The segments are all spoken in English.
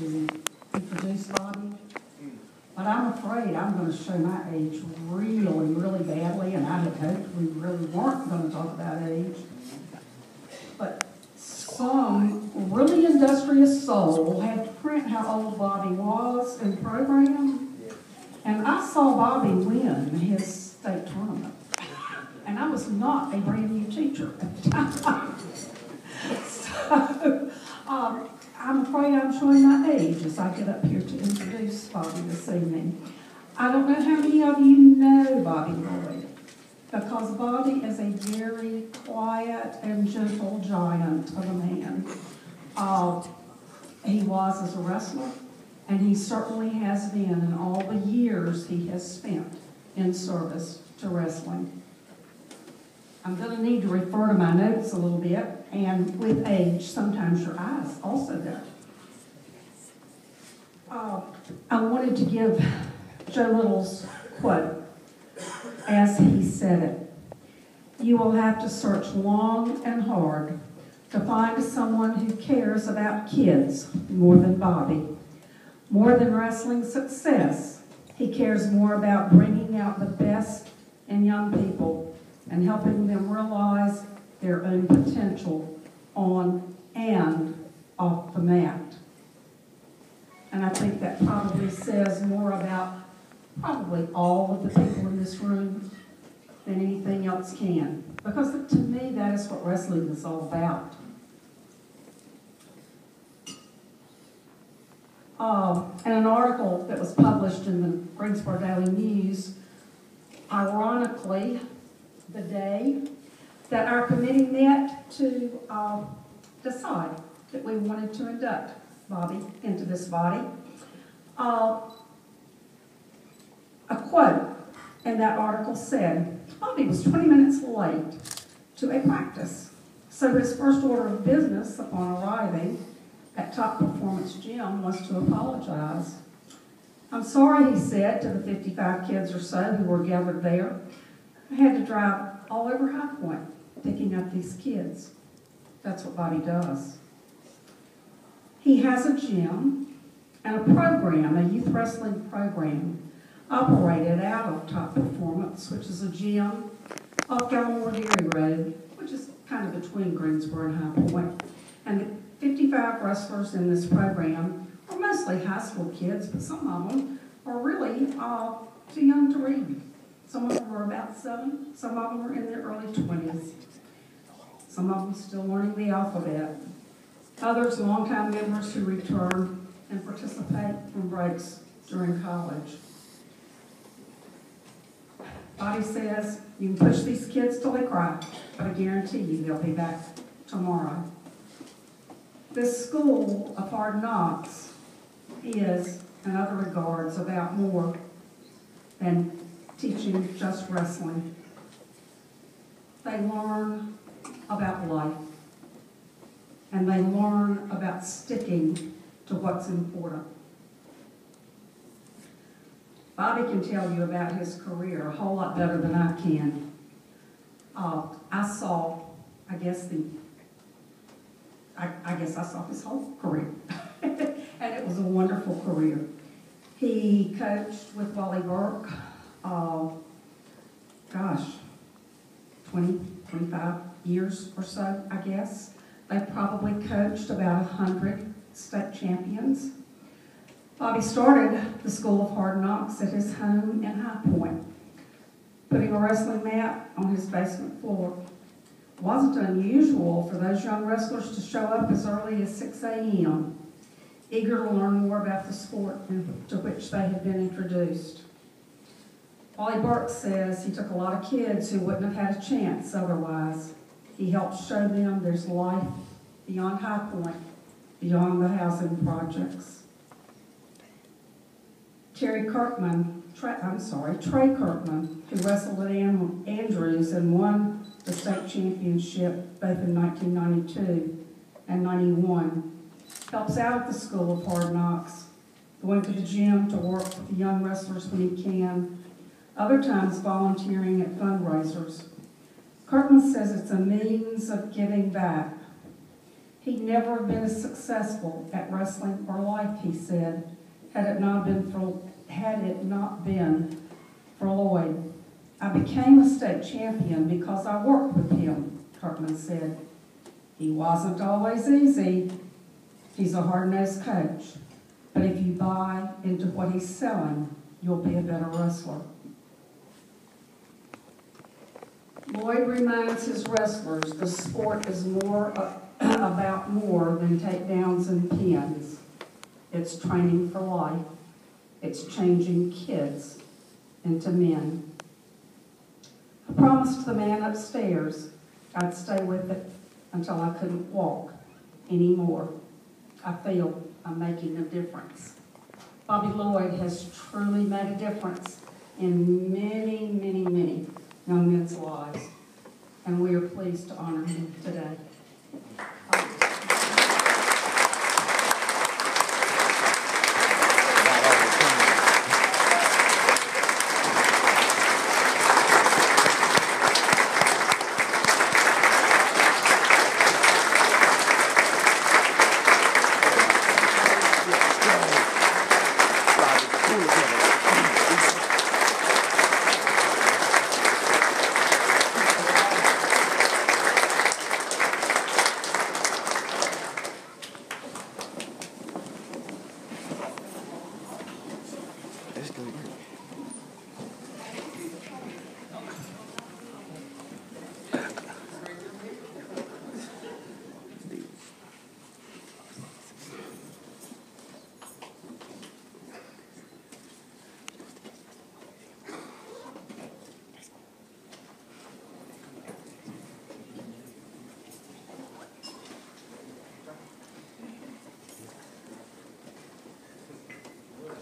to introduce Bobby, but I'm afraid I'm going to show my age really, really badly, and I had hoped we really weren't going to talk about age. But some really industrious soul had to print how old Bobby was in the program, and I saw Bobby win his state tournament. And I was not a brand new teacher at the time. So, I'm afraid I'm showing my age as I get up here to introduce Bobby this evening. I don't know how many of you know Bobby Lloyd, because Bobby is a very quiet and gentle giant of a man. He was as a wrestler, and he certainly has been in all the years he has spent in service to wrestling. I'm going to need to refer to my notes a little bit, and with age, sometimes your eyes also go. I wanted to give Joe Little's quote as he said it. "You will have to search long and hard to find someone who cares about kids more than Bobby. More than wrestling success, he cares more about bringing out the best in young people and helping them realize their own potential on and off the mat." And I think that probably says more about probably all of the people in this room than anything else can. Because to me, that is what wrestling is all about. In an article that was published in the Greensboro Daily News, ironically, the day that our committee met to decide that we wanted to induct Bobby into this body, a quote in that article said, "Bobby was 20 minutes late to a practice, so his first order of business upon arriving at Top Performance Gym was to apologize. I'm sorry," he said to the 55 kids or so who were gathered there. "I had to drive all over High Point picking up these kids." That's what Bobby does. He has a gym and a program, a youth wrestling program, operated out of Top Performance, which is a gym off Gallimore Dairy Road, which is kind of between Greensboro and High Point. And the 55 wrestlers in this program are mostly high school kids, but some of them are really too young to read. Some of them are about 7, some of them are in their early 20s. Some of them still learning the alphabet. Others, longtime members who return and participate from breaks during college. Bobby says, "You can push these kids till they cry, but I guarantee you they'll be back tomorrow." This school of hard knocks is, in other regards, about more than teaching just wrestling. They learn about life, and they learn about sticking to what's important. Bobby can tell you about his career a whole lot better than I can. I saw his whole career, and it was a wonderful career. He coached with Wally Burke, 20, 25 years or so, I guess. They probably coached about 100 state champions. Bobby started the School of Hard Knocks at his home in High Point, putting a wrestling mat on his basement floor. It wasn't unusual for those young wrestlers to show up as early as 6 a.m., eager to learn more about the sport to which they had been introduced. Wally Burke says he took a lot of kids who wouldn't have had a chance otherwise. He helped show them there's life beyond High Point, beyond the housing projects. Trey Kirkman, who wrestled at Andrews and won the state championship both in 1992 and 91, helps out at the School of Hard Knocks, going to the gym to work with the young wrestlers when he can, other times volunteering at fundraisers. Kirkman says it's a means of giving back. He'd never have been as successful at wrestling or life, he said, had it not been for Lloyd. I became a state champion because I worked with him, Kirkman said. He wasn't always easy. He's a hard-nosed coach. But if you buy into what he's selling, you'll be a better wrestler. Lloyd reminds his wrestlers the sport is about more than takedowns and pins. It's training for life. It's changing kids into men. I promised the man upstairs I'd stay with it until I couldn't walk anymore. I feel I'm making a difference. Bobby Lloyd has truly made a difference in many, many, many young men's lives, and we are pleased to honor him today.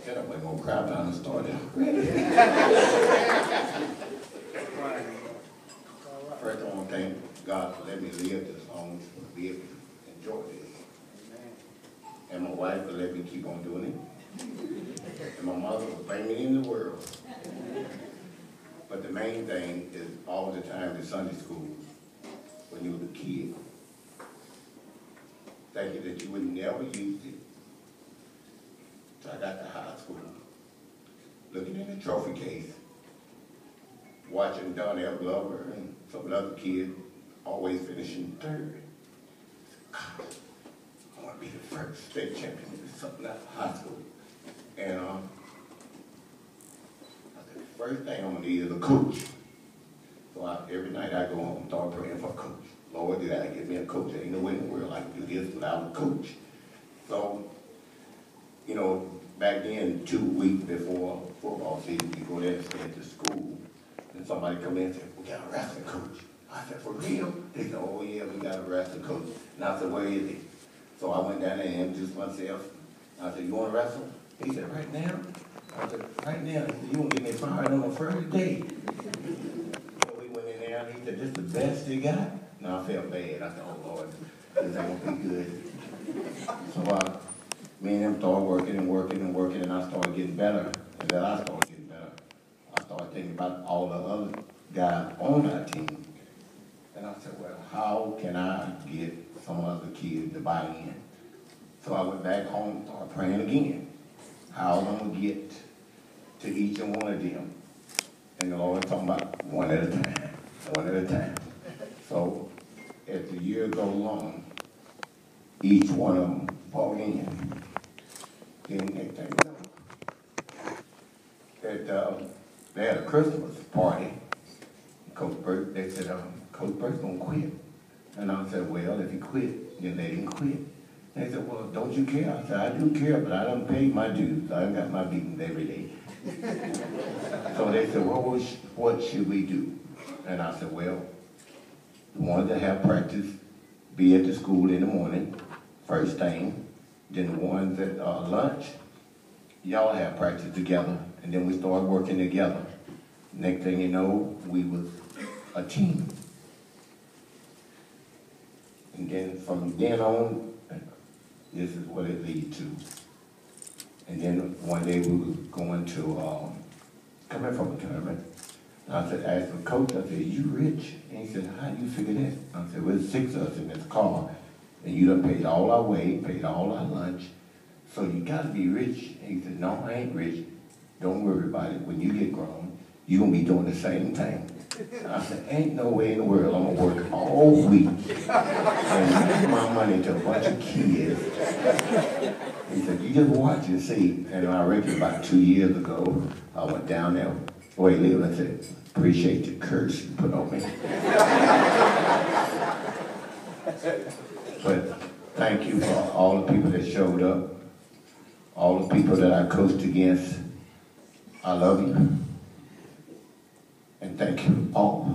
Get up, like more crowd down the started. First, I want to thank God for letting me live this long, to be able to enjoy this. And my wife for letting me keep on doing it. And my mother for bringing me in the world. But the main thing is all the time in Sunday school, when you were a kid, thinking that you would never use it. So I got to high school, looking in the trophy case, watching Donnell Glover and some of the other kids always finishing third. God, I want to be the first state champion in something out of high school. And I said, the first thing I'm going to need is a coach. So every night I go home and start praying for a coach. Lord, did I get me a coach? There ain't no way in the world I can do this without a coach. So, you know, back then, 2 weeks before football season, you go there and stay at the school, and somebody come in and say, we got a wrestling coach. I said, for real? They said, oh yeah, we got a wrestling coach. And I said, where is he? So I went down there and introduced myself. I said, you want to wrestle? He said, right now? I said, right now. He said, you won't get me fired on the first day. So we went in there, and he said, this is the best you got? And I felt bad. I said, oh Lord, this ain't gonna be good. So me and him started working and working and working, and I started getting better. And then I started getting better. I started thinking about all the other guys on our team. And I said, well, how can I get some other kids to buy in? So I went back home and started praying again. How I'm going to get to each and one of them. And the Lord talking about one at a time, one at a time. So as the year goes along, each one of them bought in. Then next thing you know, they had a Christmas party. Coach Burt, they said, Coach Burt's gonna quit. And I said, well, if he quit, then let him quit. They said, well, don't you care? I said, I do care, but I done paid my dues. I done got my beatings every day. So they said, well, what should we do? And I said, well, the ones that have practice, be at the school in the morning, first thing. Then the ones at lunch, y'all have practice together. And then we started working together. Next thing you know, we was a team. And then from then on, this is what it lead to. And then one day we was going to, coming from a tournament. And I said, asked the coach, I said, you rich? And he said, how do you figure that? I said, well, there's 6 of us in this car. And you done paid all our way, paid all our lunch, so you gotta be rich. And he said, no, I ain't rich. Don't worry about it. When you get grown, you're gonna be doing the same thing. I said, ain't no way in the world I'm gonna work all week and give my money to a bunch of kids. He said, you just watch and see. And I reckon about 2 years ago, I went down there where he lived and said, appreciate the curse you put on me. But thank you for all the people that showed up, all the people that I coached against. I love you. And thank you all.